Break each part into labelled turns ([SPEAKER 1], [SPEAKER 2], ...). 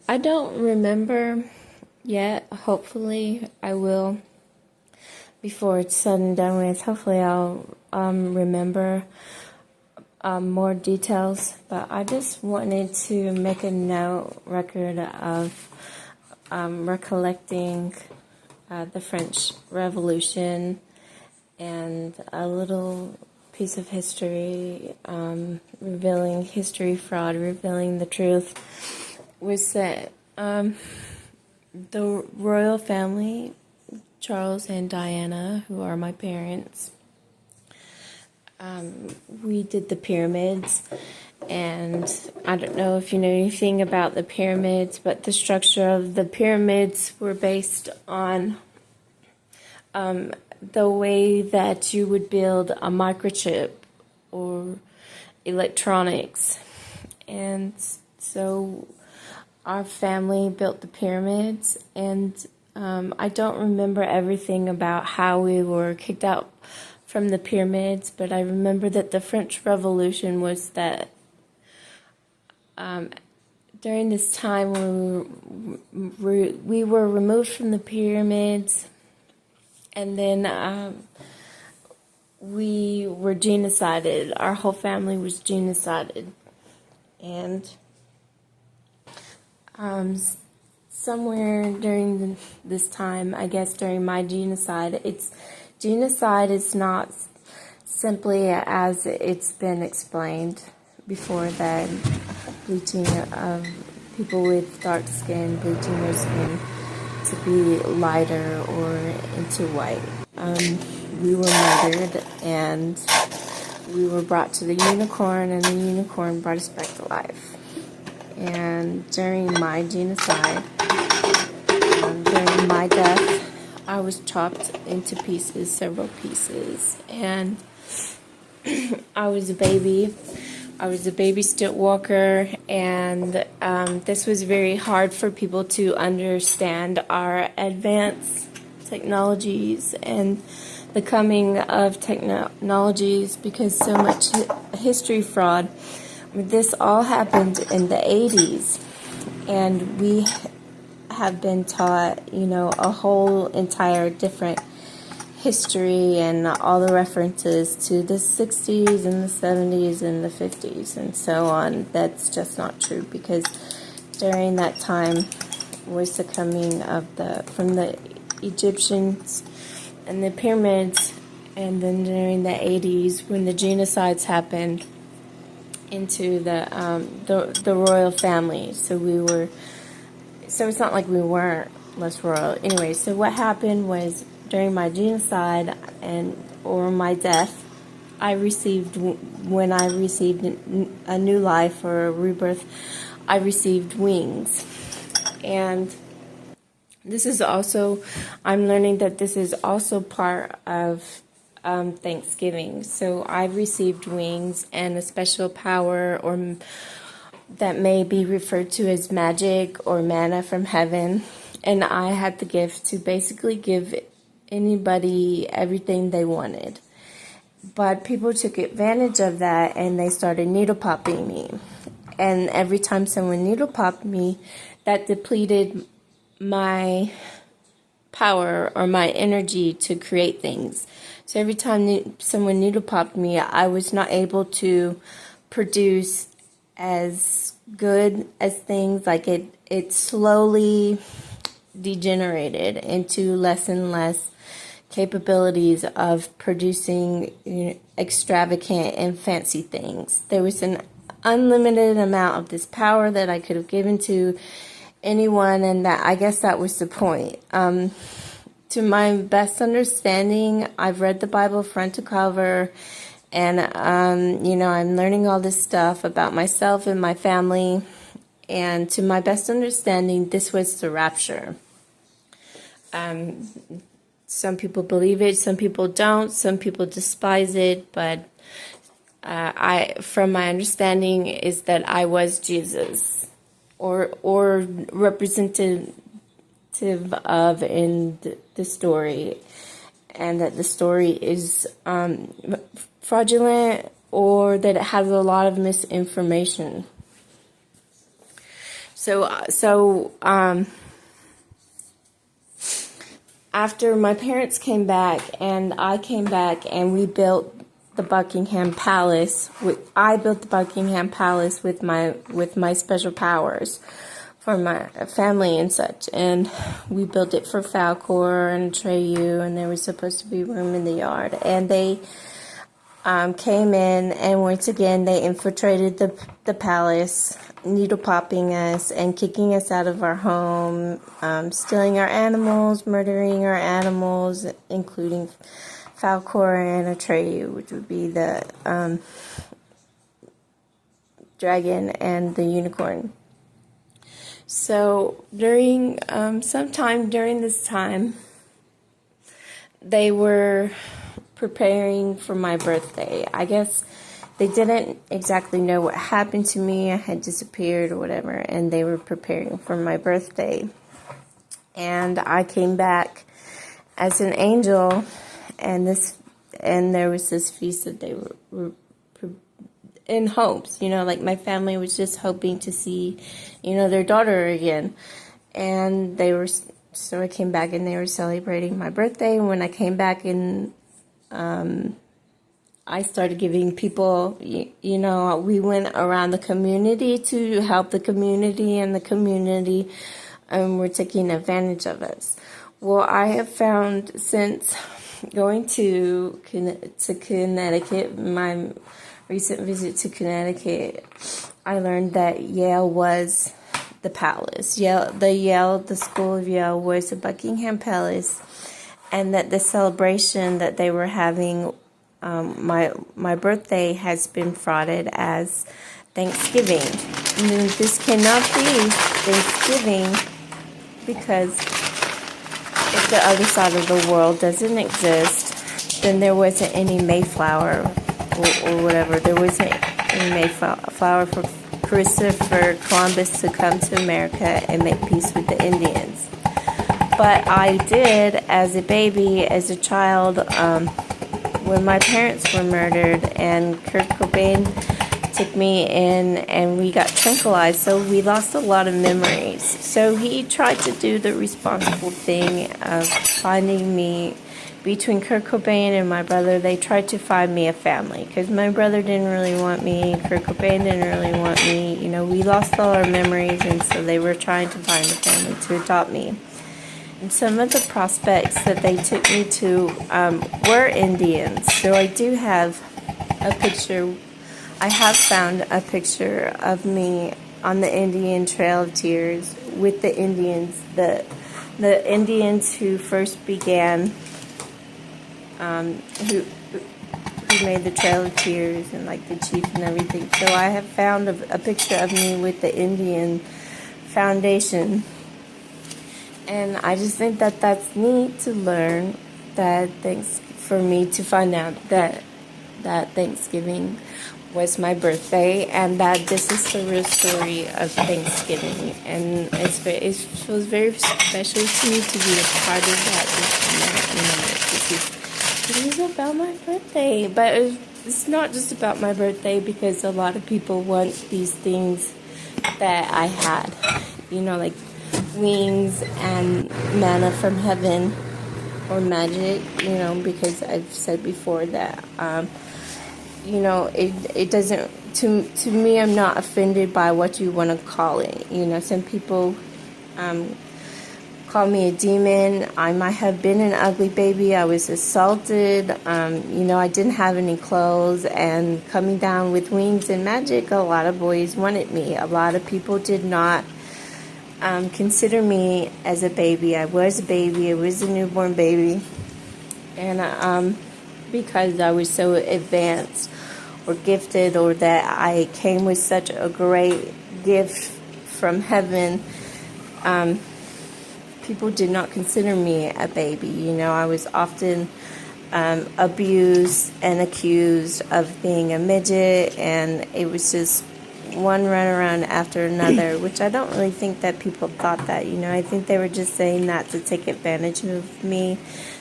[SPEAKER 1] I don't remember yet. Hopefully, I will before it's said and done with. Hopefully, I'll remember more details. But I just wanted to make a record of recollecting the French Revolution and a little piece of history, revealing history fraud, revealing the truth, was that the royal family, Charles and Diana, who are my parents, we did the pyramids, and I don't know if you know anything about the pyramids, but the structure of the pyramids were based on the way that you would build a microchip or electronics. And so our family built the pyramids, and I don't remember everything about how we were kicked out from the pyramids, but I remember that the French Revolution was that during this time we were removed from the pyramids, and then we were genocided. Our whole family was genocided. And somewhere during this time, I guess during my genocide, genocide is not simply as it's been explained before, that bleaching of people with dark skin, bleaching their skin to be lighter or into white. We were murdered, and we were brought to the unicorn, and the unicorn brought us back to life. And during my genocide, during my death, I was chopped into pieces, several pieces, and I was a baby. I was a baby stilt walker, and this was very hard for people to understand our advanced technologies and the coming of technologies, because so much history fraud. This all happened in the 80s, and we have been taught, a whole entire different history and all the references to the 60s and the 70s and the 50s and so on. That's just not true, because during that time was the coming of from the Egyptians and the pyramids, and then during the 80s when the genocides happened into the royal family. So it's not like we weren't less royal. Anyway, so what happened was, during my genocide or my death, when I received a new life or a rebirth, I received wings. And this is also, I'm learning that this is also part of Thanksgiving. So I received wings and a special power, or that may be referred to as magic or manna from heaven. And I had the gift to basically give anybody everything they wanted. But people took advantage of that, and they started needle popping me. And every time someone needle popped me, that depleted my power or my energy to create things. So every time someone needle popped me, I was not able to produce as good as things. Like it slowly degenerated into less and less capabilities of producing extravagant and fancy things. There was an unlimited amount of this power that I could have given to anyone, and that, I guess that was the point. To my best understanding, I've read the Bible front to cover, and I'm learning all this stuff about myself and my family, and to my best understanding, this was the rapture. Some people believe it, some people don't, some people despise it, but from my understanding, is that I was Jesus, or representative of in the story, and that the story is fraudulent, or that it has a lot of misinformation. After my parents came back and I came back and we built the Buckingham Palace. I built the Buckingham Palace with my special powers for my family and such. And we built it for Falcor and Treyu, and there was supposed to be room in the yard. And they came in, and once again they infiltrated the palace, needle popping us and kicking us out of our home, stealing our animals, murdering our animals, including Falcor and Atreyu, which would be the dragon and the unicorn. So sometime during this time, they were preparing for my birthday. I guess they didn't exactly know what happened to me. I had disappeared or whatever, and they were preparing for my birthday. And I came back as an angel, and there was this feast that they were in hopes, like my family was just hoping to see, their daughter again. And so I came back and they were celebrating my birthday. And when I came back I started giving people, we went around the community to help the community, and the community were taking advantage of us. Well, I have found since going to Connecticut, my recent visit to Connecticut, I learned that Yale was the palace. The school of Yale was the Buckingham Palace, and that the celebration that they were having, my birthday has been frauded as Thanksgiving. And this cannot be Thanksgiving, because if the other side of the world doesn't exist, then there wasn't any Mayflower or whatever. There wasn't any Mayflower for Christopher Columbus to come to America and make peace with the Indians. But I did, as a baby, as a child, when my parents were murdered, and Kurt Cobain took me in and we got tranquilized, so we lost a lot of memories. So he tried to do the responsible thing of finding me. Between Kurt Cobain and my brother, they tried to find me a family, because my brother didn't really want me, Kurt Cobain didn't really want me. We lost all our memories, and so they were trying to find a family to adopt me. And some of the prospects that they took me to were Indians. So I do have a picture. I have found a picture of me on the Indian Trail of Tears with the Indians, the Indians who first began, who made the Trail of Tears, and like the chief and everything. So I have found a picture of me with the Indian Foundation. And I just think that that's neat to learn, for me to find out that Thanksgiving was my birthday, and that this is the real story of Thanksgiving. And it feels very special to me to be a part of that. This is about my birthday, but it's not just about my birthday, because a lot of people want these things that I had, like wings and manna from heaven, or magic, because I've said before that, it doesn't, to me, I'm not offended by what you want to call it. Some people call me a demon. I might have been an ugly baby. I was assaulted. I didn't have any clothes, and coming down with wings and magic, a lot of boys wanted me. A lot of people did not consider me as a baby. I was a baby. I was a newborn baby. And because I was so advanced or gifted, or that I came with such a great gift from heaven, people did not consider me a baby. I was often abused and accused of being a midget, and it was just one runaround after another, which I don't really think that people thought that. I think they were just saying that to take advantage of me,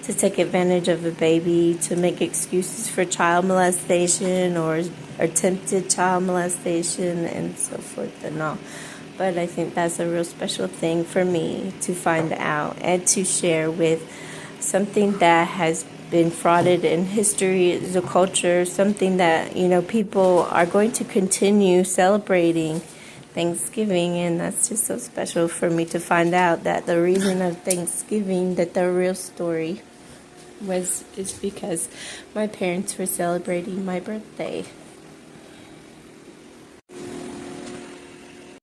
[SPEAKER 1] to take advantage of a baby, to make excuses for child molestation or attempted child molestation and so forth and all. But I think that's a real special thing for me to find out and to share with something that has been frauded in history, the culture, something that, people are going to continue celebrating Thanksgiving, and that's just so special for me to find out that the reason of Thanksgiving, that the real story is because my parents were celebrating my birthday.